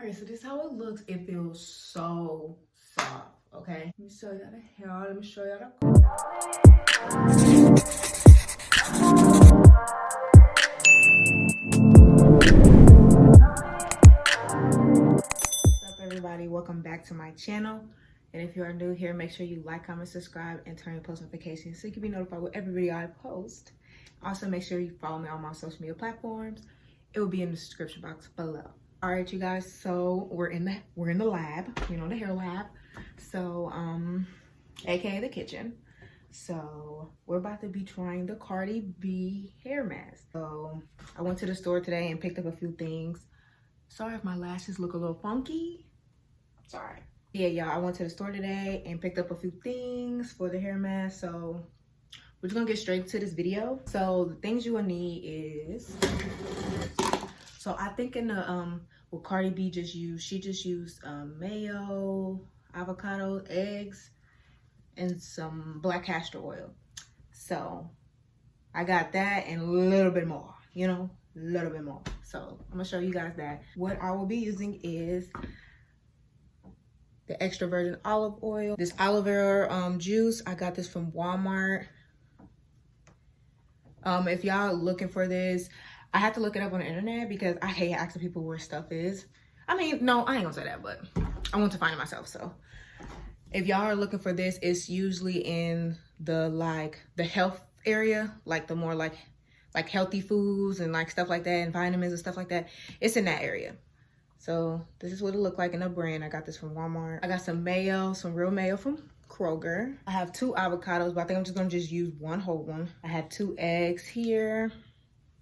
right, so this is how it looks. It feels so soft, okay? Let me show y'all the hair. Let me show y'all the What's up, everybody? Welcome back to my channel. And if you are new here, make sure you like, comment, subscribe, and turn your post notifications so you can be notified with every video I post. Also, make sure you follow me on my social media platforms. It will be in the description box below. All right, you guys, so we're in the lab, you know, the hair lab. So aka the kitchen. So we're about to be trying the Cardi B hair mask. So I went to the store today and picked up a few things. Sorry if my lashes look a little funky. Sorry. Yeah, y'all, I went to the store today and picked up a few things for the hair mask. So we're just gonna get straight to this video. So the things you will need is, so I think in the what Cardi B just used, she just used Mayo, avocado, eggs, and some black castor oil. So I got that and a little bit more, you know, a little bit more. So I'm gonna show you guys that. What I will be using is the extra virgin olive oil, this aloe vera juice. I got this from Walmart. If y'all looking for this, I had to look it up on the internet because I hate asking people where stuff is. I mean, no, I ain't gonna say that, but I want to find it myself. So if y'all are looking for this, it's usually in the the health area, like the more like healthy foods and like stuff like that, and vitamins and stuff like that. It's in that area. So this is what it looked like in a brand. I got this from Walmart. I got some mayo, some real mayo from Kroger. I have 2 avocados, but I think I'm just gonna just use 1 whole one. I have 2 eggs here.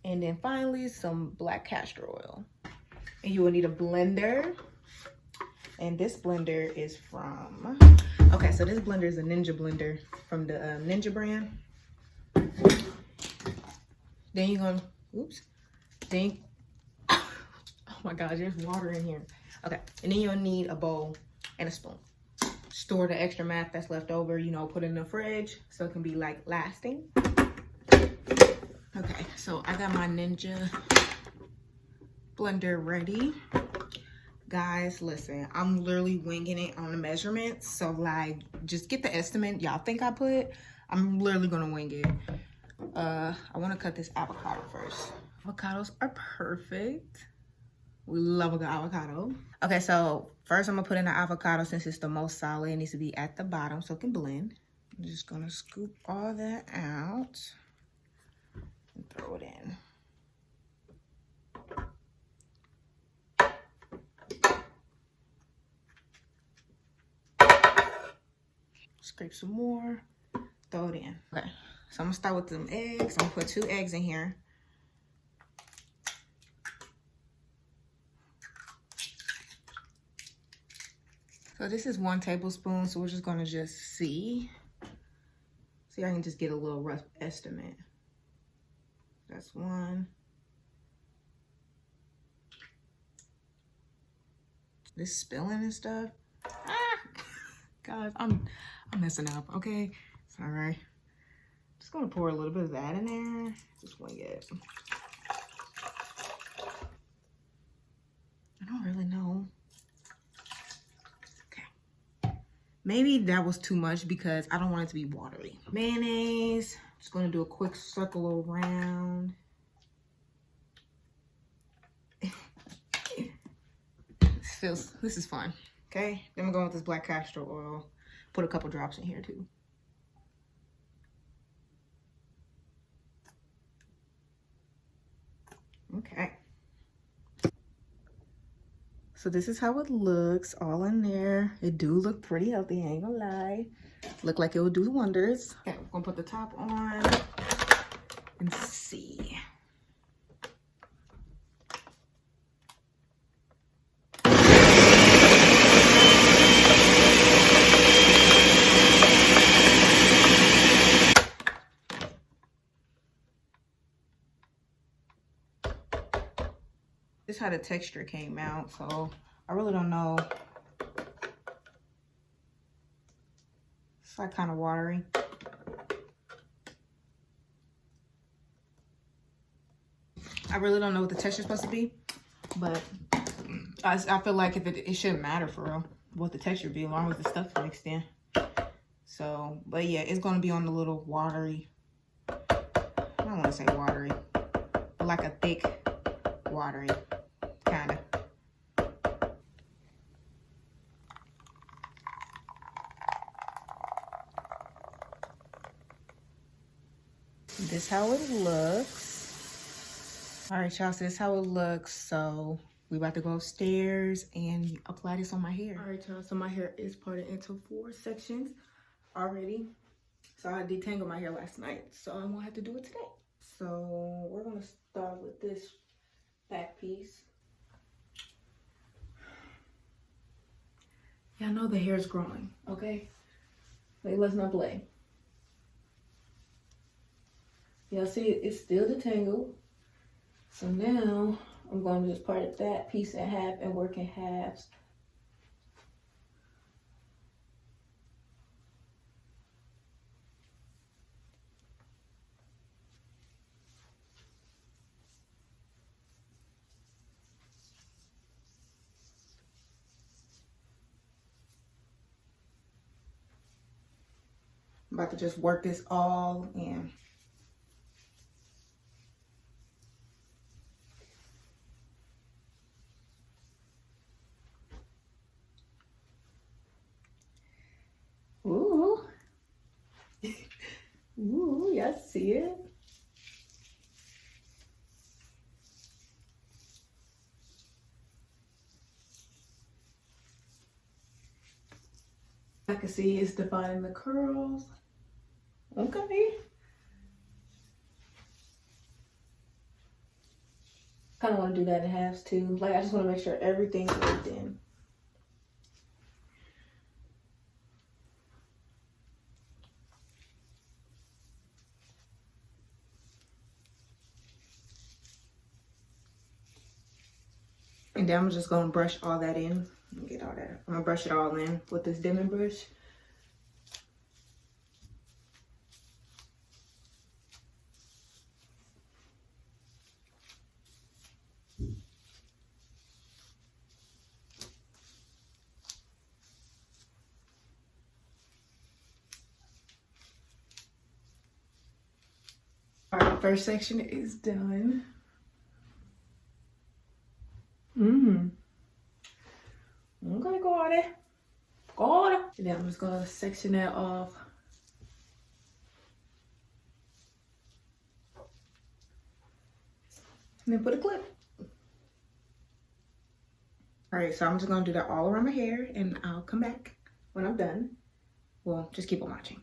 And then finally, some black castor oil. And you will need a blender. And this blender is from, okay, so this blender is a Ninja blender from the Ninja brand. Then you're gonna, oops. Then, oh my God, there's water in here. Okay, and then you'll need a bowl and a spoon. Store the extra mask that's left over, you know, put it in the fridge so it can be like lasting. Okay, so I got my Ninja blender ready. Guys, listen, I'm literally winging it on the measurements. So like, just get the estimate y'all think I put. I'm literally gonna wing it. I wanna cut this avocado first. Avocados are perfect. We love a good avocado. Okay, so first I'm gonna put in the avocado since it's the most solid. It needs to be at the bottom so it can blend. I'm just gonna scoop all that out and throw it in. Scrape some more, throw it in. Okay, so I'm gonna start with some eggs. I'm gonna put 2 eggs in here. So this is 1 tablespoon, so we're just gonna just see. See, I can just get a little rough estimate. That's 1. This spilling and stuff. Ah! Guys, I'm messing up, okay? It's all right. Just gonna pour a little bit of that in there. Just wing it. I don't really know. Okay. Maybe that was too much because I don't want it to be watery. Mayonnaise. Just gonna do a quick circle around. This is fun. Okay, then we're going with this black castor oil. Put a couple drops in here too. Okay. So this is how it looks, all in there. It do look pretty healthy, I ain't gonna lie. Look like it will do wonders. Okay, we're gonna put the top on and see. This is how the texture came out, so I really don't know. It's like kind of watery. I really don't know what the texture is supposed to be, but I feel like if it shouldn't matter for real what the texture be, as long as the stuff's mixed in. So, but yeah, it's gonna be on the little watery, I don't want to say watery, but like a thick watery kind of. This how it looks. All right, y'all, so this how it looks. So we about to go upstairs and apply this on my hair. All right, y'all, so my hair is parted into 4 sections already. So I detangled my hair last night, so I won't have to do it today. So we're gonna start with this back piece. Y'all know the hair's growing, okay? Like, let's not play. Y'all see it's still detangled. So now I'm going to just part that piece in half and work in halves. I'm about to just work this all in. Ooh. Ooh, y'all see it? I can see it's defining the curls. Okay. Kind of want to do that in halves too. Like, I just want to make sure everything's worked in. And then I'm just gonna brush all that in. Get all that. I'm gonna brush it all in with this dimming brush. All right, first section is done. Okay, CARDI. CARDI. And then I'm just gonna section that off. And then put a clip. All right, so I'm just gonna do that all around my hair and I'll come back when I'm done. Well, just keep on watching.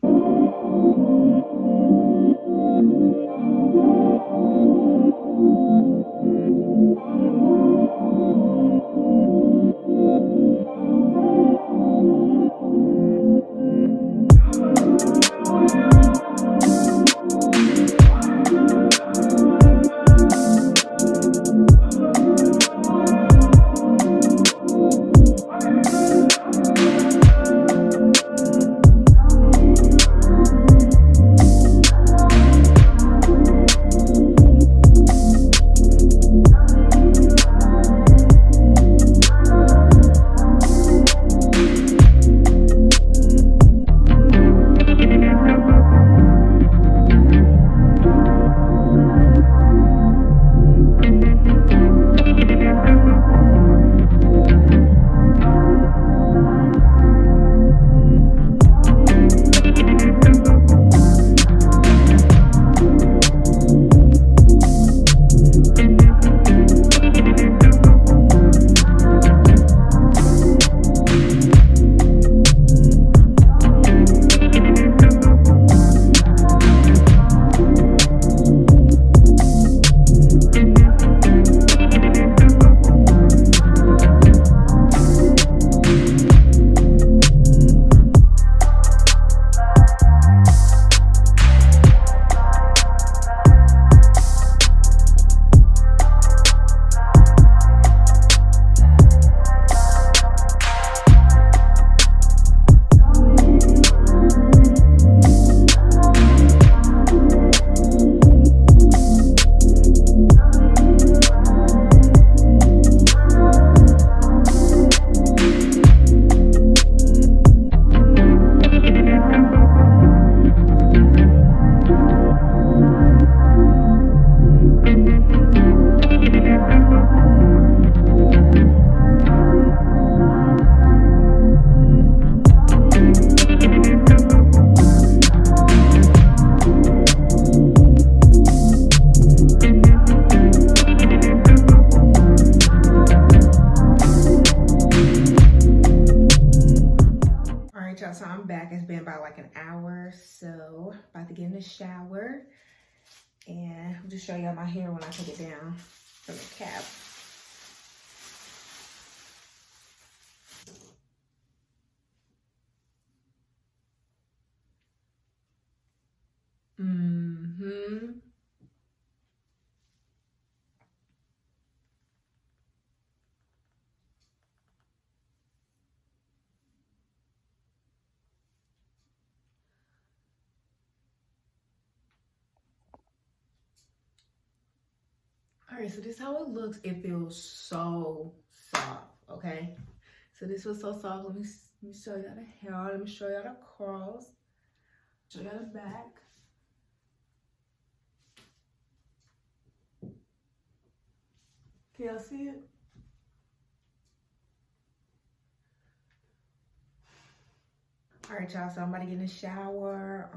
so I'm back. It's been about like an hour, so about to get in the shower. And I'll just show y'all my hair when I take it down from the cap. All right, so this is how it looks. It feels so soft, okay? So this was so soft. Let me show y'all the hair. Let me show y'all the curls. Show y'all the back. Can y'all see it? All right, y'all, so I'm about to get in the shower,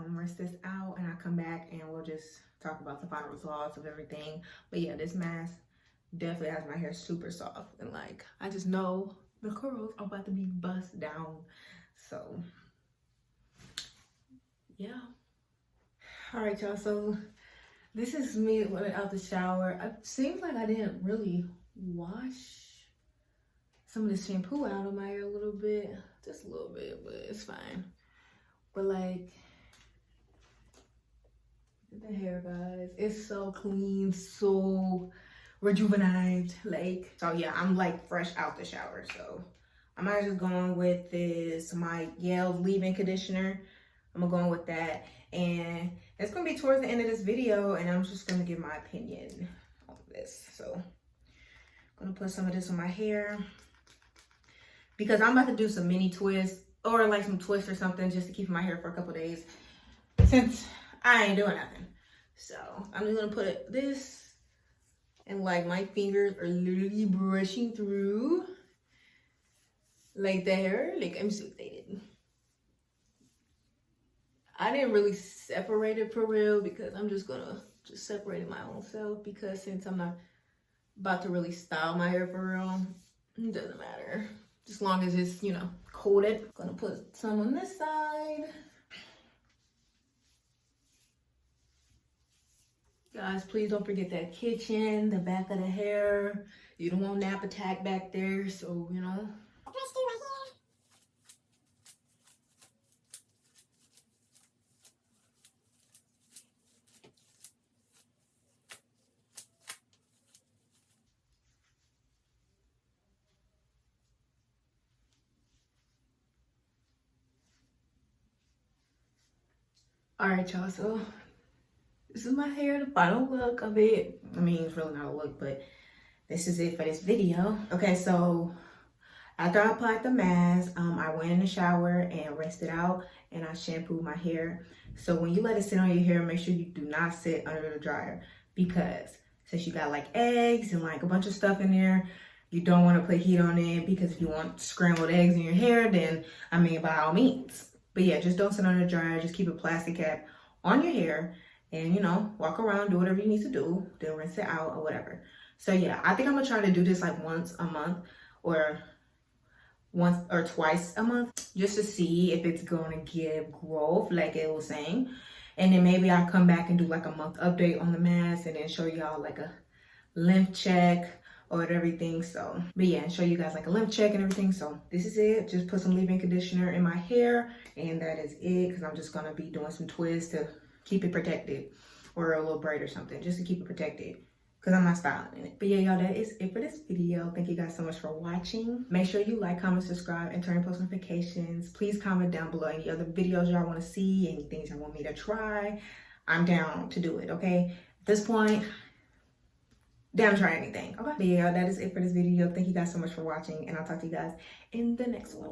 rinse this out, and I'll come back and we'll just talk about the final results of everything. But yeah, this mask definitely has my hair super soft, and like, I just know the curls are about to be bust down. So yeah. All right, y'all, so this is me out the shower. It seems like I didn't really wash some of this shampoo out of my hair a little bit, just a little bit, but it's fine. But like, look at the hair, guys. It's so clean, so rejuvenated. Like, so yeah, I'm like fresh out the shower. So I might just going with this, my Yale leave-in conditioner. I'm going with that. And it's gonna be towards the end of this video, and I'm just gonna give my opinion on this. So I'm gonna put some of this on my hair, because I'm about to do some mini twists or like some twists or something just to keep my hair for a couple days since I ain't doing nothing. So I'm just gonna put this, and like my fingers are literally brushing through like the hair. Like, I'm so excited. I didn't really separate it for real because I'm just gonna separate it my own self, because since I'm not about to really style my hair for real, it doesn't matter. Just long as it's, you know, coated. Gonna put some on this side. Guys, please don't forget that kitchen, the back of the hair. You don't want nap attack back there, so, you know. All right, y'all, so this is my hair, the final look of it. I mean, it's really not a look, but this is it for this video. Okay, so after I applied the mask, I went in the shower and rinsed it out, and I shampooed my hair. So when you let it sit on your hair, make sure you do not sit under the dryer, because since you got like eggs and like a bunch of stuff in there, you don't want to put heat on it, because if you want scrambled eggs in your hair, then I mean, by all means. But yeah, just don't sit under the dryer. Just keep a plastic cap on your hair and, you know, walk around, do whatever you need to do, then rinse it out or whatever. So yeah, I think I'm gonna try to do this like once a month or once or twice a month, just to see if it's gonna give growth like it was saying. And then maybe I'll come back and do like a month update on the mask, and then show y'all like a length check or everything. So, but yeah, and show you guys like a length check and everything. So this is it. Just put some leave-in conditioner in my hair, and that is it, because I'm just gonna be doing some twists to keep it protected, or a little braid or something just to keep it protected, because I'm not styling in it. But yeah, y'all, that is it for this video. Thank you guys so much for watching. Make sure you like, comment, subscribe, and turn on post notifications. Please comment down below any other videos y'all want to see, any things y'all want me to try. I'm down to do it, okay? At this point, down to try anything, okay? But yeah, that is it for this video. Thank you guys so much for watching, and I'll talk to you guys in the next one.